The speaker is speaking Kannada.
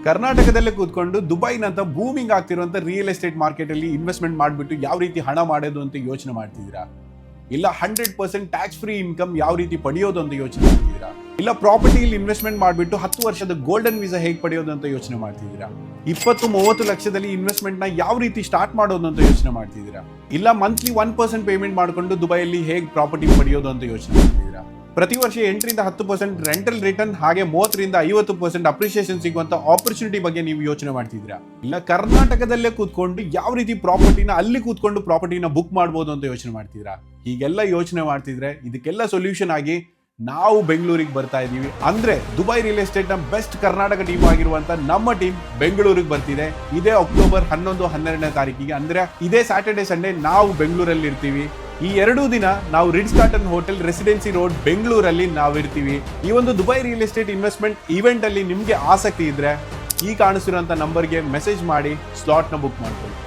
ಕರ್ನಾಟಕದಲ್ಲೇ ಕೂತ್ಕೊಂಡು ದುಬೈನಂತ ಬೂಮಿಂಗ್ ಆಗ್ತಿರುವಂತ ರಿಯಲ್ ಎಸ್ಟೇಟ್ ಮಾರ್ಕೆಟ್ ಅಲ್ಲಿ ಇನ್ವೆಸ್ಟ್ಮೆಂಟ್ ಮಾಡಿಬಿಟ್ಟು ಯಾವ ರೀತಿ ಹಣ ಮಾಡೋದು ಅಂತ ಯೋಚನೆ ಮಾಡ್ತಿದ್ದೀರಾ? ಇಲ್ಲ 100% ಟ್ಯಾಕ್ಸ್ ಫ್ರೀ ಇನ್ಕಮ್ ಯಾವ ರೀತಿ ಪಡೆಯೋದು ಅಂತ ಯೋಚನೆ ಮಾಡ್ತಿದ್ದೀರಾ? ಇಲ್ಲ ಪ್ರಾಪರ್ಟಿಯಲ್ಲಿ ಇನ್ವೆಸ್ಟ್ಮೆಂಟ್ ಮಾಡಿಬಿಟ್ಟು 10 ವರ್ಷದ ಗೋಲ್ಡನ್ ವೀಸಾ ಹೇಗೆ ಪಡೆಯೋದು ಅಂತ ಯೋಚನೆ ಮಾಡ್ತಿದ್ದೀರಾ? 20-30 ಲಕ್ಷದಲ್ಲಿ ಇನ್ವೆಸ್ಟ್ಮೆಂಟ್ ನ ಯಾವ ರೀತಿ ಸ್ಟಾರ್ಟ್ ಮಾಡೋದು ಅಂತ ಯೋಚನೆ ಮಾಡ್ತಿದ್ದೀರಾ? ಇಲ್ಲ ಮಂತ್ಲಿ 1% ಪೇಮೆಂಟ್ ಮಾಡಿಕೊಂಡು ದುಬೈಯಲ್ಲಿ ಹೇಗೆ ಪ್ರಾಪರ್ಟಿ ಪಡೆಯೋದು ಅಂತ ಯೋಚನೆ ಮಾಡ್ತಿದ್ದೀರಾ? ಪ್ರತಿ ವರ್ಷ 8-10% ರೆಂಟಲ್ ರಿಟರ್ನ್ ಹಾಗೆ 30-50% ಅಪ್ರಿಸಿಯೇಷನ್ ಸಿಗುವಂತ ಆಪರ್ಚುನಿಟಿ ಬಗ್ಗೆ ನೀವು ಯೋಚನೆ ಮಾಡ್ತಿದ್ದೀರಾ? ಇಲ್ಲ ಕರ್ನಾಟಕದಲ್ಲೇ ಕೂತ್ಕೊಂಡು ಯಾವ ರೀತಿ ಪ್ರಾಪರ್ಟಿನ ಅಲ್ಲಿ ಕೂತ್ಕೊಂಡು ಪ್ರಾಪರ್ಟಿನ ಬುಕ್ ಮಾಡಬಹುದು ಅಂತ ಯೋಚನೆ ಮಾಡ್ತಿದ್ದೀರಾ? ಹೀಗೆಲ್ಲ ಯೋಚನೆ ಮಾಡ್ತಿದ್ರೆ ಇದಕ್ಕೆಲ್ಲ ಸೊಲ್ಯೂಷನ್ ಆಗಿ ನಾವು ಬೆಂಗಳೂರಿಗೆ ಬರ್ತಾ ಇದೀವಿ. ಅಂದ್ರೆ ದುಬೈ ರಿಯಲ್ ಎಸ್ಟೇಟ್ ನ ಬೆಸ್ಟ್ ಕರ್ನಾಟಕ ಟೀಮ್ ಆಗಿರುವಂತ ನಮ್ಮ ಟೀಮ್ ಬೆಂಗಳೂರಿಗೆ ಬರ್ತಿದೆ. ಇದೇ ಅಕ್ಟೋಬರ್ 11-12ನೇ ತಾರೀಕಿಗೆ, ಅಂದ್ರೆ ಇದೇ ಸ್ಯಾಟರ್ಡೆ ಸಂಡೇ ನಾವು ಬೆಂಗಳೂರಲ್ಲಿ ಇರ್ತೀವಿ. ಈ 2 ದಿನ ನಾವು Ritz carton hotel residency road ಬೆಂಗಳೂರಲ್ಲಿ ನಾವು ಇರ್ತೀವಿ. ಈ ಒಂದು Dubai real estate investment event ಅಲ್ಲಿ ನಿಮ್ಗೆ ಆಸಕ್ತಿ ಇದ್ರೆ ಈ ಕಾಣಿಸ್ತಿರುವಂತ ನಂಬರ್ಗೆ ಮೆಸೇಜ್ ಮಾಡಿ ಸ್ಲಾಟ್ ನ ಬುಕ್ ಮಾಡ್ಕೊಳ್ಳಿ.